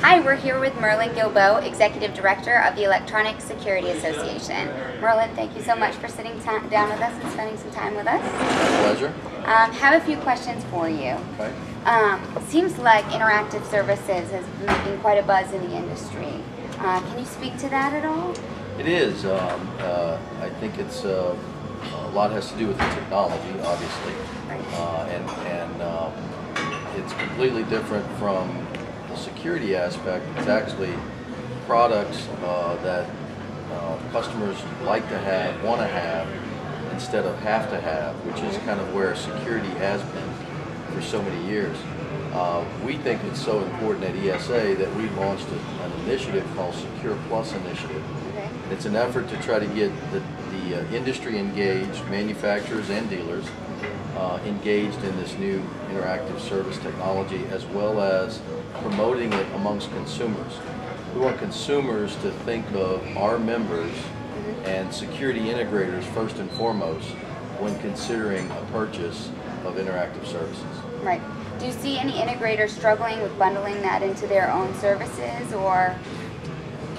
Hi, we're here with Merlin Guilbeau, Executive Director of the Electronic Security Association. Merlin, thank you so much for sitting down with us and spending some time with us. My pleasure. Have a few questions for you. Okay. Seems like interactive services is making quite a buzz in the industry. Can you speak to that at all? It is. I think it's a lot has to do with the technology, obviously, Right. and it's completely different from the security aspect. It's actually products that customers like to have, want to have, instead of have to have, which is kind of where security has been for so many years. We think it's so important at ESA that we launched an initiative called Secure Plus Initiative. Okay. It's an effort to try to get the industry engaged, manufacturers and dealers engaged in this new interactive service technology, as well as promoting it amongst consumers. We want consumers to think of our members and security integrators first and foremost when considering a purchase of interactive services. Right. Do you see any integrators struggling with bundling that into their own services, or?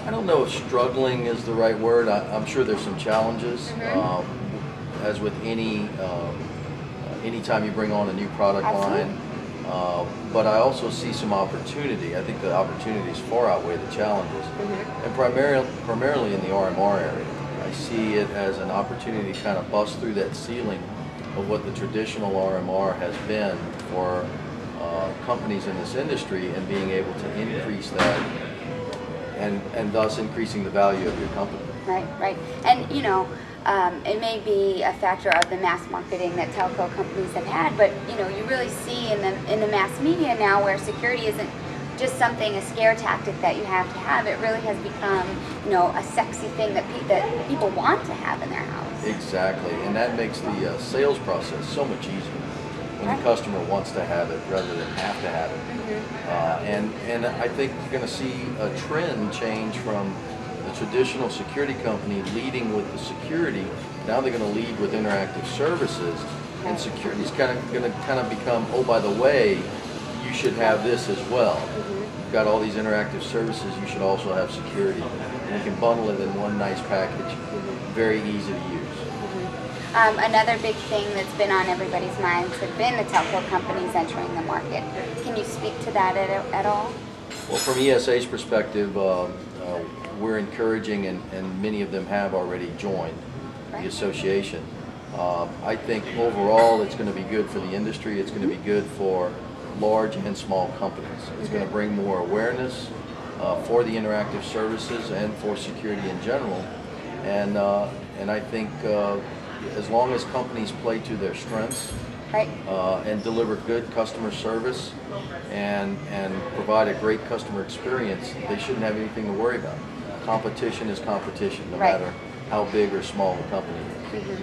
I don't know if struggling is the right word. I'm sure there's some challenges, as with anytime you bring on a new product line. But I also see some opportunity. I think the opportunities far outweigh the challenges, and primarily in the RMR area. I see it as an opportunity to kind of bust through that ceiling of what the traditional RMR has been for companies in this industry, and being able to increase that, and thus increasing the value of your company. Right, right. And you know, it may be a factor of the mass marketing that telco companies have had, but you know, you really see in the mass media now where security isn't just something, a scare tactic that you have to have. It really has become, you know, a sexy thing that people want to have in their house. Exactly, and that makes the sales process so much easier when the customer wants to have it rather than have to have it. And I think you're going to see a trend change from the traditional security company leading with the security. Now they're going to lead with interactive services, and security is going to become, oh, by the way, you should have this as well. You've got all these interactive services, you should also have security. And you can bundle it in one nice package, very easy to use. Another big thing that's been on everybody's minds have been the telco companies entering the market. Can you speak to that at all? Well, from ESA's perspective, we're encouraging, and many of them have already joined the association. I think overall it's going to be good for the industry. It's going to be good for large and small companies. It's going to bring more awareness for the interactive services and for security in general. And I think as long as companies play to their strengths, and deliver good customer service and provide a great customer experience, they shouldn't have anything to worry about. Competition is competition, no matter how big or small the company is.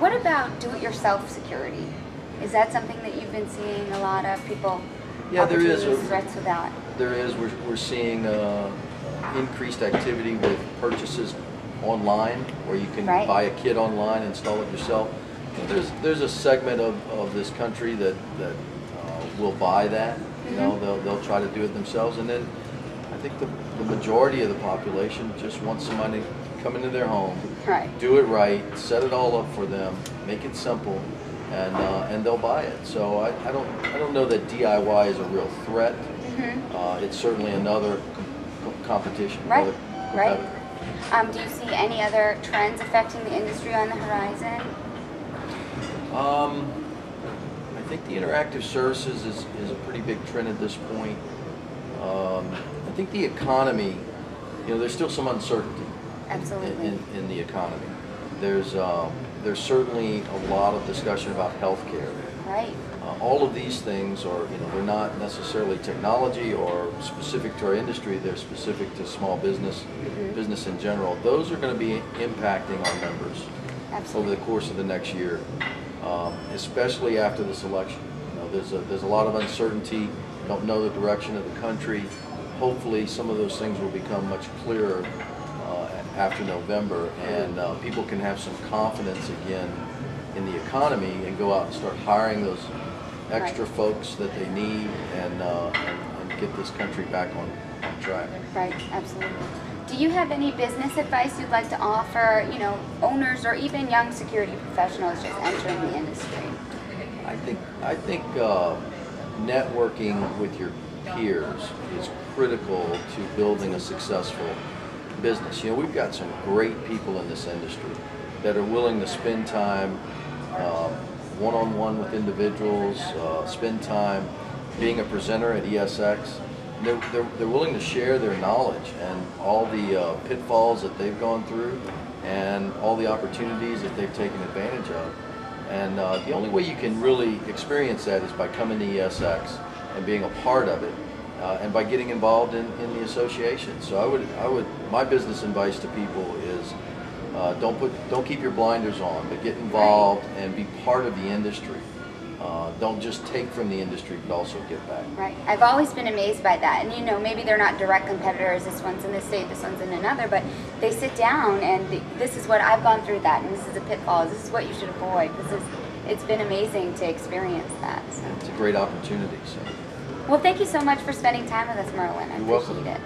What about do-it-yourself security? Is that something that you've been seeing a lot of people? Yeah, there is threats with that. There is. We're seeing increased activity with purchases online, where you can buy a kit online, install it yourself. There's a segment of this country that will buy that. You know, they'll try to do it themselves, and then I think the majority of the population just wants somebody to come into their home, do it right, set it all up for them, make it simple, and they'll buy it. So I don't know that DIY is a real threat. It's certainly another competition. Do you see any other trends affecting the industry on the horizon? I think the interactive services is a pretty big trend at this point. I think the economy, you know, there's still some uncertainty in the economy. There's certainly a lot of discussion about healthcare. All of these things are, you know, they're not necessarily technology or specific to our industry. They're specific to small business, business in general. Those are going to be impacting our members over the course of the next year, especially after this election. You know, there's a lot of uncertainty. Don't know the direction of the country. Hopefully, some of those things will become much clearer after November, and people can have some confidence again in the economy and go out and start hiring those extra folks that they need, and get this country back on track. Right, absolutely. Do you have any business advice you'd like to offer, you know, owners or even young security professionals just entering the industry? I think networking with your peers is critical to building a successful business. You know, we've got some great people in this industry that are willing to spend time one-on-one with individuals, spend time being a presenter at ESX. They're willing to share their knowledge and all the pitfalls that they've gone through and all the opportunities that they've taken advantage of. And the only way you can really experience that is by coming to ESX and being a part of it, and by getting involved in the association. So my business advice to people is don't keep your blinders on, but get involved and be part of the industry. Don't just take from the industry, but also give back. Right. I've always been amazed by that. And you know, maybe they're not direct competitors. This one's in this state, this one's in another. But they sit down and this is what I've gone through that, and this is a pitfall. This is what you should avoid. It's been amazing to experience that. So. It's a great opportunity. So. Well, thank you so much for spending time with us, Merlin. I appreciate it.